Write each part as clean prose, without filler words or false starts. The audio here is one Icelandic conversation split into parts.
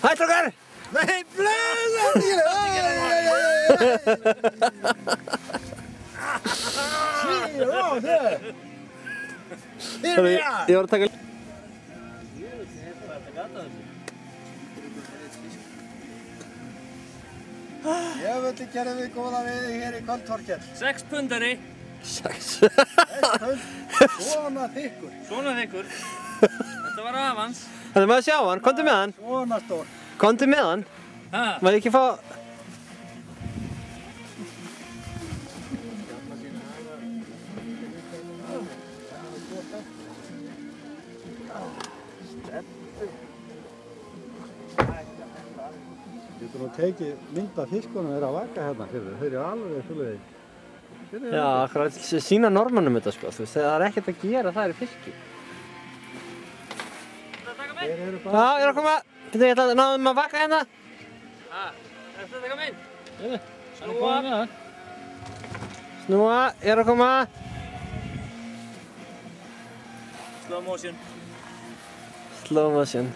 Hæ, strákar! Nei, blöðan! Ég var að taka... Ég vildi gera við góða veiði hér í Kvöldtorkell. 6 pundari. 6 pund. Svona þykkur. Svona þykkur. Þetta var afans. Þannig maður sjá hann, komdu með hann. Svona stór. Komdu með hann. Maður ekki fá... Þú getur nú tekið mynd af fiskunum þeirra að vaka hérna fyrir þeir eru alveg svoleiðis. Já, akkurat sína normanum þetta sko, þú veist, það er ekkert að gera það í fiski. Þeir eru bara... Já, ég er að koma, ég ætla að náðum að vaka hérna. Þetta að taka mynd? Snúa. Snúa, ég er að koma. Slow motion. Slow motion.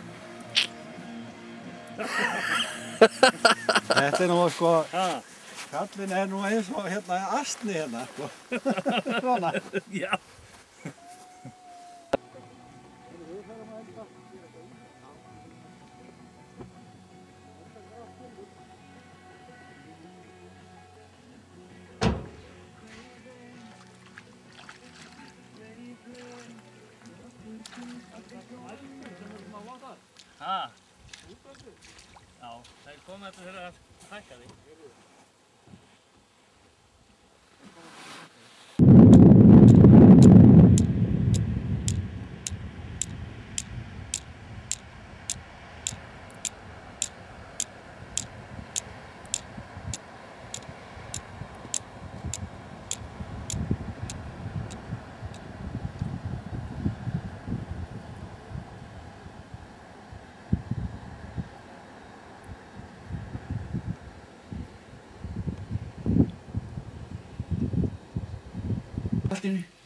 Þetta er nú sko... Kallinn er nú eins og hérna astni hérna sko. Svona. Já. Já, það kom þetta þegar að hækka því.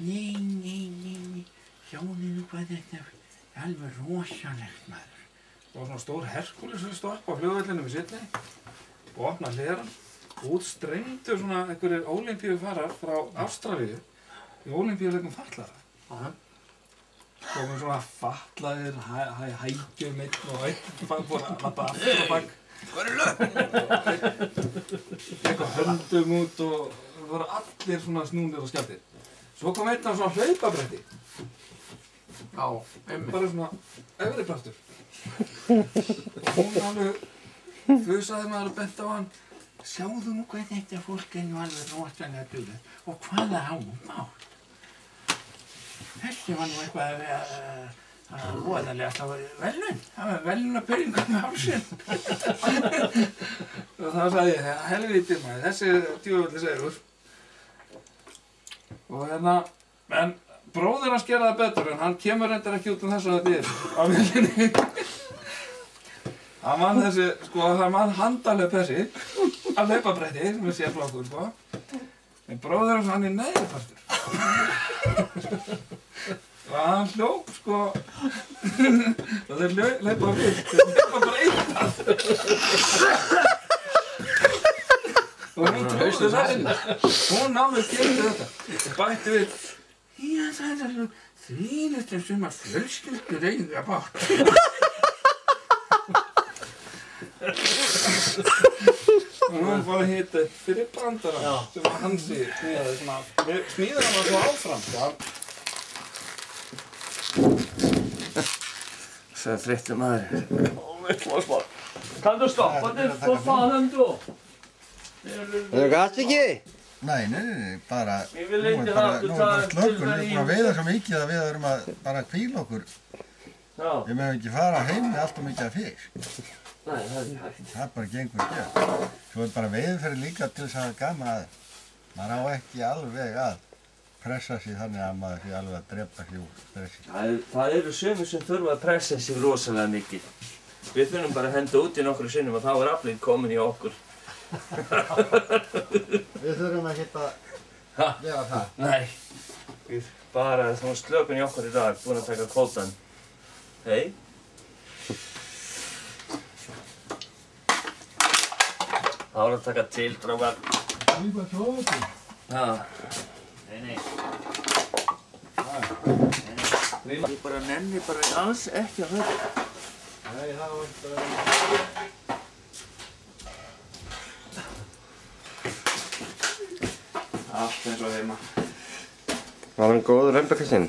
Nei, sjáðu nú hvað þetta er alveg rosalegt maður. Það var svona stór Herkules sem stóð upp á flugvellinum í Sydney og opnaði hlerann. Út streymdu svona einhverjir ólympíufarar frá Ástralíu í ólympíuleikum fatlaðra. Komum svona fatlaðir, hægjum einn og einn, fór að lappa aftur á bak. Hvað er lög? Eitthvað höndum út og það voru allir svona snúnir og skjaldið. Svo kom einn af svona hlaupabretti. Já, bara svona efri partur. Og hún alveg þusaði maður og bent á hann. Sjáðu nú hvað þetta fólk er nú alveg rosalega dugleg og hvaða á mál. Þessi var nú eitthvað voðalegasta verðlaun. Það var verðlaunapeningur með hálsinn. Og þá sagði ég, helvítið maður, þessi er djöfulli segur. Og hérna, en bróðir hans gera það betur en hann kemur reyndar ekki út þessu að þetta er á vélinni. Hann vann þessi, sko, það mann handalöp þessi af hlaupabretti sem er sérflokkur, sko. En bróðir hans hann er neðri partur. Og hann hljóp, sko, og þeir hlaupa vilt, þeir hlaupa bara eitthvað. Og hún trúði þessu. Hún náði kemur þetta og bætti við. Já, það er alveg þvílegt sem að fjölskyldur eiga bátt. Og hún var að hita fyrir brandara sem að Hansi smíðaði svona. Við smíðaði hann svo áfram, sko. Så är frätt maður. Kan du stoppa det för fan ändå? Það gæti ekki? Nei, bara... Ég vil ekki að þú tar slökkur, við erum bara að veiða svo mikið að við erum að bara hvíla okkur. Við meðum ekki fara heim með allt og mikið af fisk. Nei, það er ekki hægt. Það bara gengur ekki að. Svo bara veiðferði líka til þess að hafa gaman að maður á ekki alveg að pressa sig þannig að maður sé alveg að drepa sig úr stressi. Það eru sumir sem þurfa að pressa sig rosalega mikið. Við þurfum bara að henda út í nokkru sinnum og þá er aflið komin í okkur. Við þurfum ekki að gera það. Nei, við bara svona slökun í okkur í dag, búin að taka kvótan. Hei. Það var að taka til, strákar. Það er bara svo þetta. Já. Nei. Ég bara nenni bara alls ekki að höfða. Nei, það var ekki bara... Allt eins og heima. Var hann góður römbakastinn?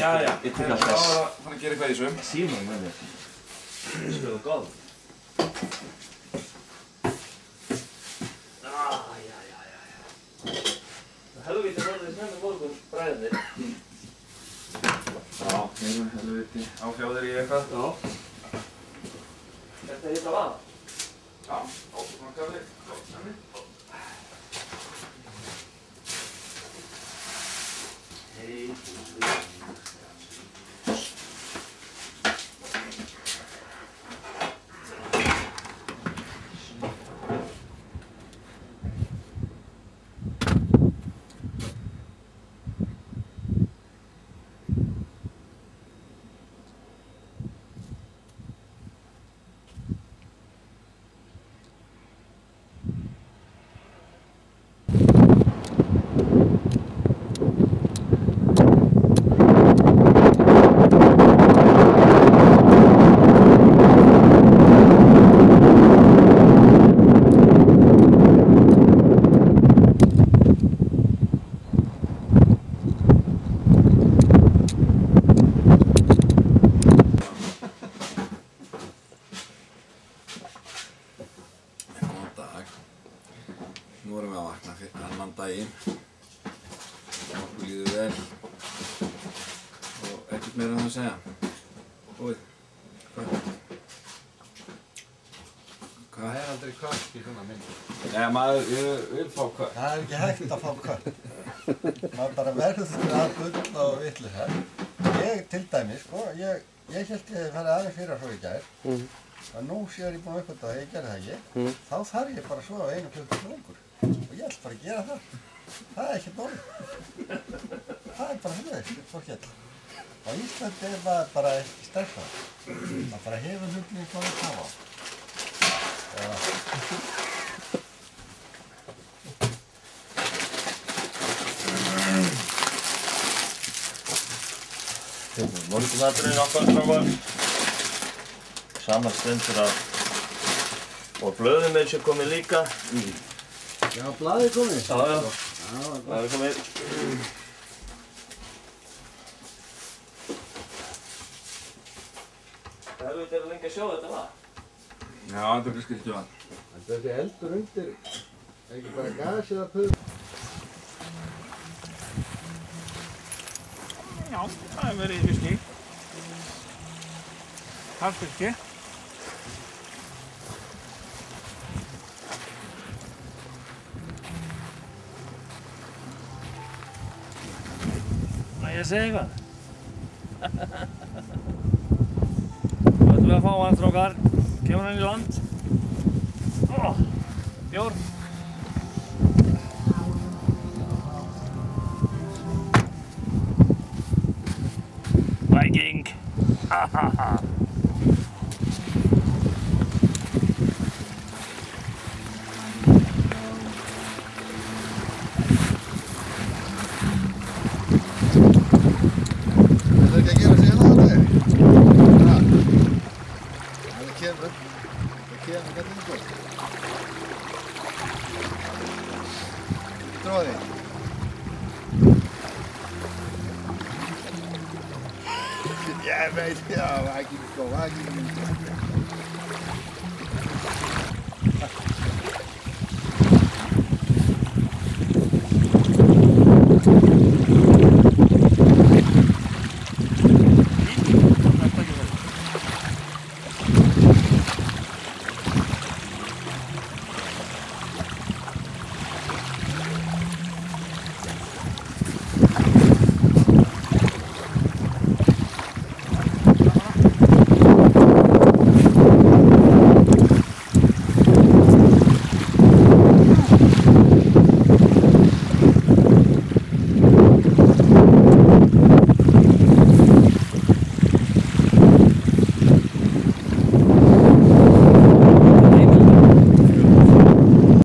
Jæja, Ég tek þá allt þess. var að fara að gera eitthvað í þessu. Síma með þér. Svo góð. Helvíti voru þið sem morgun bræðir. Já, helviti áfjáðir í eitthvað. Já. Þetta hitta vað? Já, svona kafli. Hei. Nú erum við að vakna fyrir annan daginn. Okkur líður vel. Og ekkert meira um að segja. Búið. Hvað? Það er aldrei kökk í svona mynd. Nei, maður, ég vil fá hvað. Það er ekki hægt að fá kökk. Maður bara verður að bulla og vitleysa. Ég til dæmis, sko, ég hélt ég hefði farið aðeins fyrir að svo í gær. Og nú séu ég búinn að uppgötva að ég gerði það ekki. Þá þarf ég bara að sofa 1 klukkutíma lengur. Og ég ætla bara að gera það. Það er ekki dóri. Það er bara helvið, fólkjall. Á Íslandi er maður bara ekki stressað. Maður bara hefur hlutinni hvað við hafa. Morgunmaturinn okkar, strákar. Samanstendur af... Og blöðum er sér komið líka. Já, blaðið komið. Já. Það er komið. Helviti er lengi að sjá þetta, va? Já, þetta er skrítið vatn. Þetta er þessi eldur undir, ekki bara gas eða puð. Já, það er verið í fiski. Harfiski. Má ég segja eitthvað? Þú ætlum við að fá hann, strákar. Kemur hann í land. Bjór. Viking. Ha ha ha. Það er ekki að gera sig hérna þetta er. Það kemur hvernig það góð. Tróði. Ég veit, já, Viking sko, Viking.